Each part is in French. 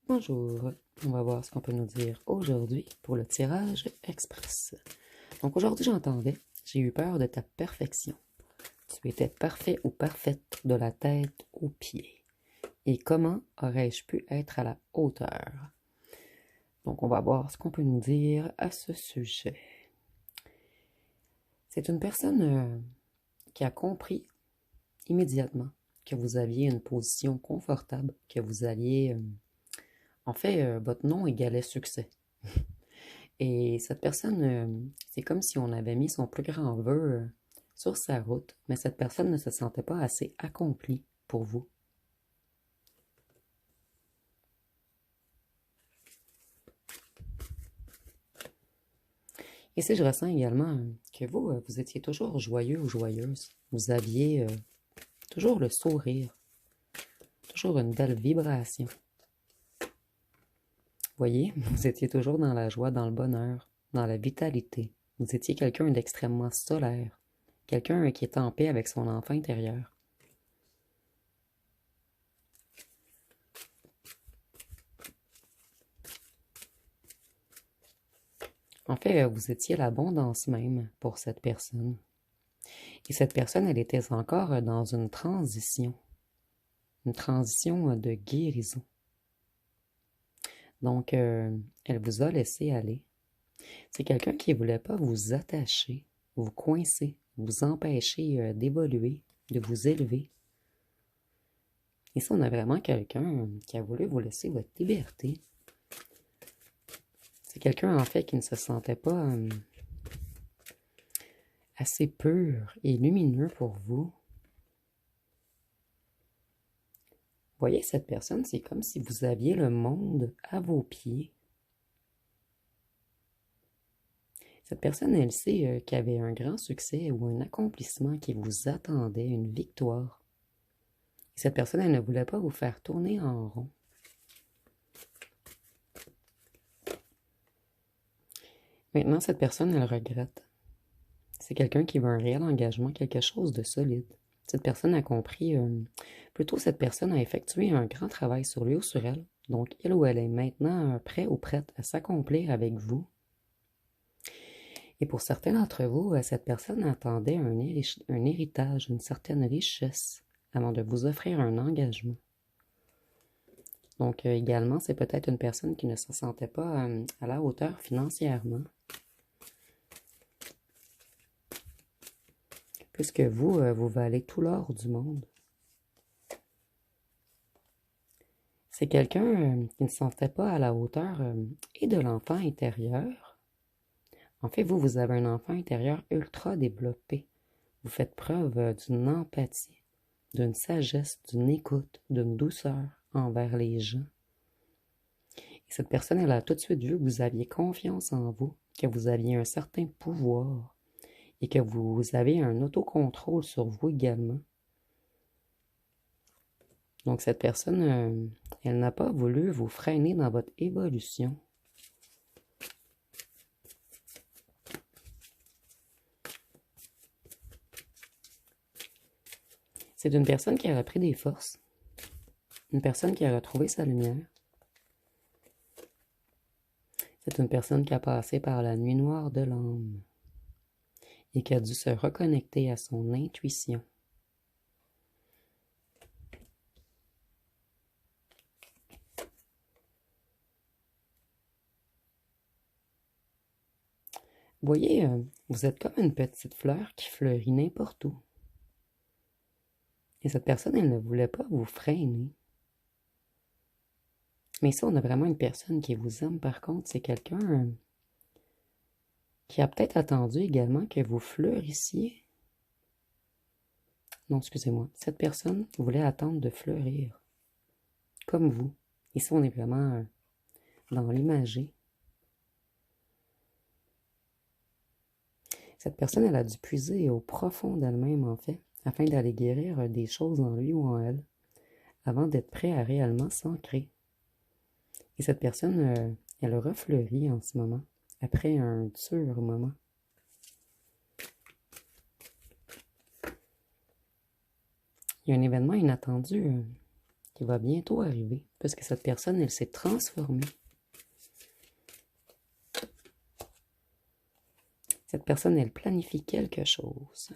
Bonjour, on va voir ce qu'on peut nous dire aujourd'hui pour le tirage express. Donc aujourd'hui j'entendais, j'ai eu peur de ta perfection. Tu étais parfait ou parfaite de la tête aux pieds. Et comment aurais-je pu être à la hauteur? Donc on va voir ce qu'on peut nous dire à ce sujet. C'est une personne qui a compris immédiatement que vous aviez une position confortable, que vous alliez... votre nom égalait succès. Et cette personne, c'est comme si on avait mis son plus grand vœu sur sa route, mais cette personne ne se sentait pas assez accomplie pour vous. Et si je ressens également que vous, vous étiez toujours joyeux ou joyeuse, vous aviez toujours le sourire, toujours une belle vibration. Voyez, vous étiez toujours dans la joie, dans le bonheur, dans la vitalité. Vous étiez quelqu'un d'extrêmement solaire, quelqu'un qui est en paix avec son enfant intérieur. En fait, vous étiez l'abondance même pour cette personne. Et cette personne, elle était encore dans une transition de guérison. Donc, elle vous a laissé aller. C'est quelqu'un qui ne voulait pas vous attacher, vous coincer, vous empêcher d'évoluer, de vous élever. Ici, on a vraiment quelqu'un qui a voulu vous laisser votre liberté. C'est quelqu'un, en fait, qui ne se sentait pas assez pur et lumineux pour vous. Voyez, cette personne, c'est comme si vous aviez le monde à vos pieds. Cette personne, elle sait qu'il y avait un grand succès ou un accomplissement qui vous attendait, une victoire. Et cette personne, elle ne voulait pas vous faire tourner en rond. Maintenant, cette personne, elle regrette. C'est quelqu'un qui veut un réel engagement, quelque chose de solide. Cette personne a compris, plutôt cette personne a effectué un grand travail sur lui ou sur elle. Donc, il ou elle est maintenant prêt ou prête à s'accomplir avec vous. Et pour certains d'entre vous, cette personne attendait un héritage, une certaine richesse avant de vous offrir un engagement. Donc également, c'est peut-être une personne qui ne se sentait pas à la hauteur financièrement. Puisque vous, vous valez tout l'or du monde. C'est quelqu'un qui ne se sentait pas à la hauteur et de l'enfant intérieur. En fait, vous avez un enfant intérieur ultra développé. Vous faites preuve d'une empathie, d'une sagesse, d'une écoute, d'une douceur envers les gens. Et cette personne, elle a tout de suite vu que vous aviez confiance en vous, que vous aviez un certain pouvoir et que vous avez un autocontrôle sur vous également. Donc cette personne, elle n'a pas voulu vous freiner dans votre évolution. C'est une personne qui a repris des forces, une personne qui a retrouvé sa lumière. C'est une personne qui a passé par la nuit noire de l'âme et qui a dû se reconnecter à son intuition. Voyez, vous êtes comme une petite fleur qui fleurit n'importe où. Et cette personne, elle ne voulait pas vous freiner. Mais ça, on a vraiment une personne qui vous aime. Par contre, c'est quelqu'un qui a peut-être attendu également que vous fleurissiez. Non, excusez-moi. Cette personne voulait attendre de fleurir. Comme vous. Ici, on est vraiment dans l'imagé. Cette personne, elle a dû puiser au profond d'elle-même, en fait, afin d'aller guérir des choses en lui ou en elle, avant d'être prêt à réellement s'ancrer. Et cette personne, elle refleurit en ce moment, après un dur moment. Il y a un événement inattendu qui va bientôt arriver, puisque cette personne, elle s'est transformée. Cette personne, elle planifie quelque chose.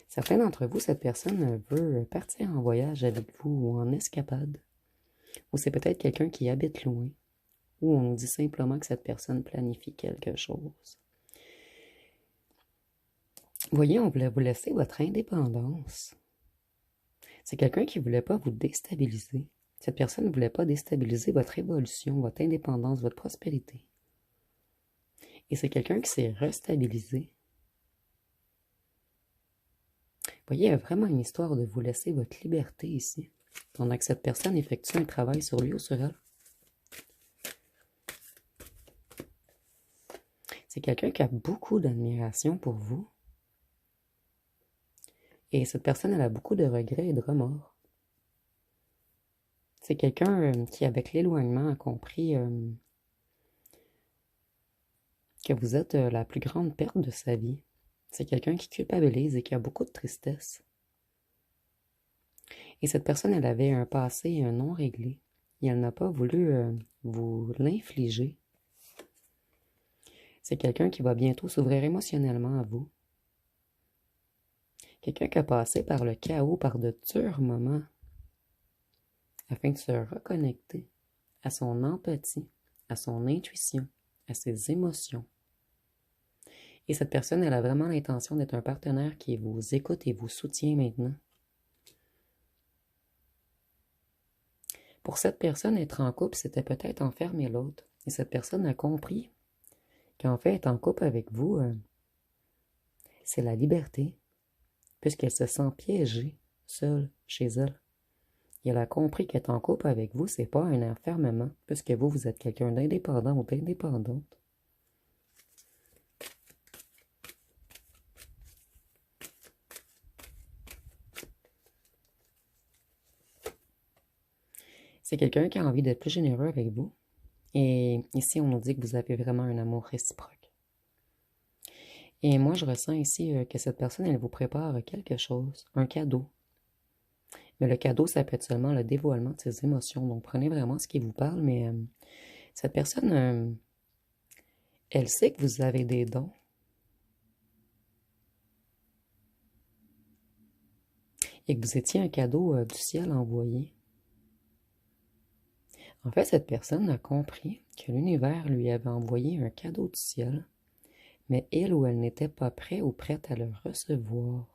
Certains d'entre vous, cette personne veut partir en voyage avec vous ou en escapade. Ou c'est peut-être quelqu'un qui habite loin. Ou on nous dit simplement que cette personne planifie quelque chose. Voyez, on voulait vous laisser votre indépendance. C'est quelqu'un qui ne voulait pas vous déstabiliser. Cette personne ne voulait pas déstabiliser votre évolution, votre indépendance, votre prospérité. Et c'est quelqu'un qui s'est restabilisé. Voyez, il y a vraiment une histoire de vous laisser votre liberté ici, pendant que cette personne effectue un travail sur lui ou sur elle. C'est quelqu'un qui a beaucoup d'admiration pour vous. Et cette personne, elle a beaucoup de regrets et de remords. C'est quelqu'un qui, avec l'éloignement, a compris que vous êtes la plus grande perte de sa vie. C'est quelqu'un qui culpabilise et qui a beaucoup de tristesse. Et cette personne, elle avait un passé non réglé. Et elle n'a pas voulu vous l'infliger. C'est quelqu'un qui va bientôt s'ouvrir émotionnellement à vous. Quelqu'un qui a passé par le chaos, par de durs moments, afin de se reconnecter à son empathie, à son intuition, à ses émotions. Et cette personne, elle a vraiment l'intention d'être un partenaire qui vous écoute et vous soutient maintenant. Pour cette personne, être en couple, c'était peut-être enfermer l'autre. Et cette personne a compris qu'en fait, être en couple avec vous, c'est la liberté, puisqu'elle se sent piégée, seule, chez elle. Et elle a compris qu'être en couple avec vous, c'est pas un enfermement, puisque vous, vous êtes quelqu'un d'indépendant ou d'indépendante. C'est quelqu'un qui a envie d'être plus généreux avec vous. Et ici, on nous dit que vous avez vraiment un amour réciproque. Et moi, je ressens ici que cette personne, elle vous prépare quelque chose, un cadeau. Mais le cadeau, ça peut être seulement le dévoilement de ses émotions. Donc, prenez vraiment ce qui vous parle. Mais cette personne, elle sait que vous avez des dons. Et que vous étiez un cadeau du ciel envoyé. En fait, cette personne a compris que l'univers lui avait envoyé un cadeau du ciel, mais elle ou elle n'était pas prêt ou prête à le recevoir.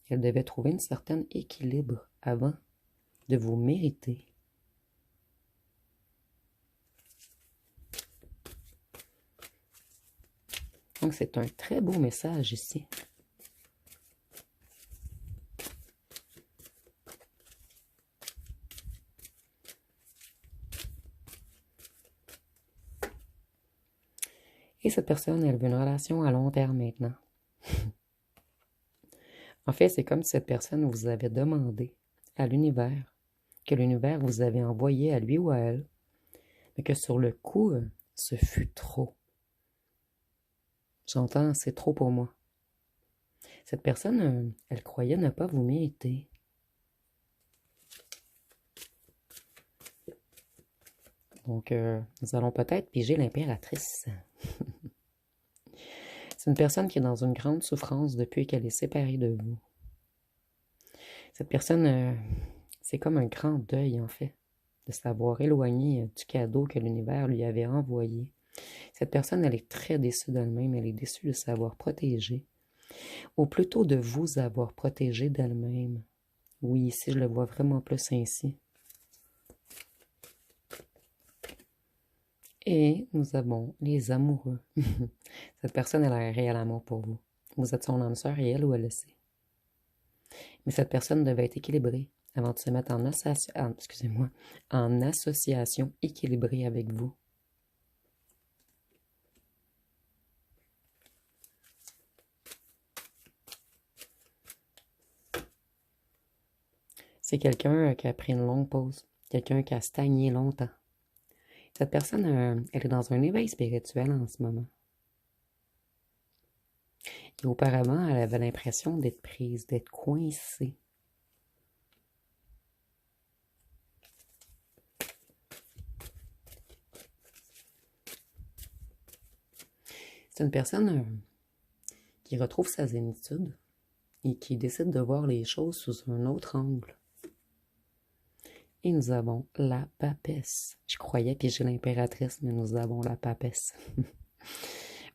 Elle devait trouver un certain équilibre avant de vous mériter. Donc, c'est un très beau message ici. Et cette personne, elle veut une relation à long terme maintenant. En fait, c'est comme si cette personne vous avait demandé à l'univers, que l'univers vous avait envoyé à lui ou à elle, mais que sur le coup, ce fut trop. J'entends, c'est trop pour moi. Cette personne, elle croyait ne pas vous mériter. Donc, nous allons peut-être piger l'impératrice. C'est une personne qui est dans une grande souffrance depuis qu'elle est séparée de vous. Cette personne, c'est comme un grand deuil, en fait, de s'avoir éloigné du cadeau que l'univers lui avait envoyé. Cette personne, elle est très déçue d'elle-même, elle est déçue de s'avoir protégée, ou plutôt de vous avoir protégé d'elle-même. Oui, ici, je le vois vraiment plus ainsi. Et nous avons les amoureux. Cette personne, elle a un réel amour pour vous. Vous êtes son âme sœur et elle ou elle le sait. Mais cette personne devait être équilibrée avant de se mettre en association équilibrée avec vous. C'est quelqu'un qui a pris une longue pause, quelqu'un qui a stagné longtemps. Cette personne, elle est dans un éveil spirituel en ce moment. Et auparavant, elle avait l'impression d'être prise, d'être coincée. C'est une personne qui retrouve sa zénitude et qui décide de voir les choses sous un autre angle. Et nous avons la papesse. Je croyais piéger l'impératrice, mais nous avons la papesse.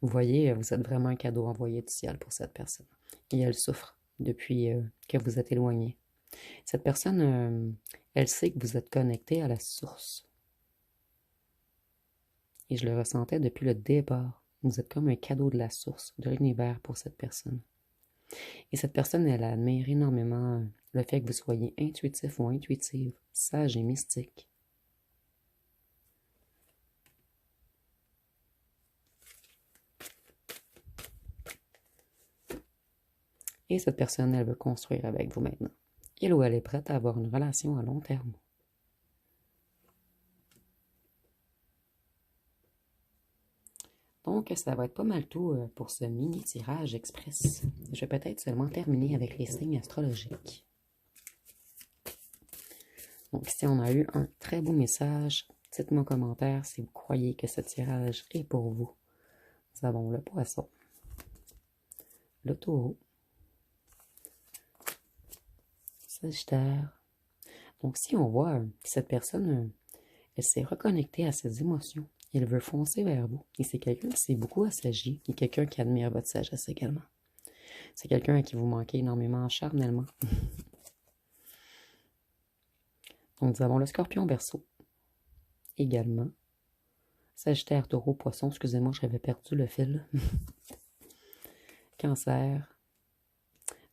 Vous voyez, vous êtes vraiment un cadeau envoyé du ciel pour cette personne. Et elle souffre depuis que vous êtes éloigné. Cette personne, elle sait que vous êtes connecté à la source. Et je le ressentais depuis le départ. Vous êtes comme un cadeau de la source, de l'univers pour cette personne. Et cette personne, elle admire énormément le fait que vous soyez intuitif ou intuitive, sage et mystique. Et cette personne, elle veut construire avec vous maintenant. Il ou elle est prête à avoir une relation à long terme. Donc, ça va être pas mal tout pour ce mini-tirage express. Je vais peut-être seulement terminer avec les signes astrologiques. Donc, ici, on a eu un très beau message. Dites-moi en commentaire si vous croyez que ce tirage est pour vous. Nous avons le Poisson, le Taureau, Sagittaire. Donc, si on voit que cette personne, elle s'est reconnectée à ses émotions, elle veut foncer vers vous. Et c'est quelqu'un qui s'est beaucoup assagi et quelqu'un qui admire votre sagesse également. C'est quelqu'un à qui vous manquez énormément charnellement. Donc, nous avons le Scorpion, Verseau également. Sagittaire, Taureau, Poisson. Excusez-moi, j'avais perdu le fil. Cancer.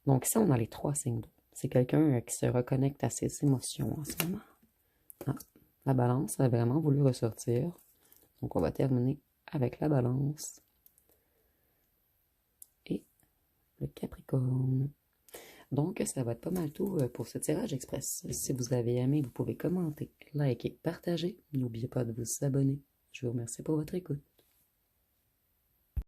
Donc, ici, on a les 3 signes d'eau. C'est quelqu'un qui se reconnecte à ses émotions en ce moment. Ah, la Balance a vraiment voulu ressortir. Donc, on va terminer avec la Balance et le Capricorne. Donc, ça va être pas mal tout pour ce tirage express. Si vous avez aimé, vous pouvez commenter, liker, partager. N'oubliez pas de vous abonner. Je vous remercie pour votre écoute.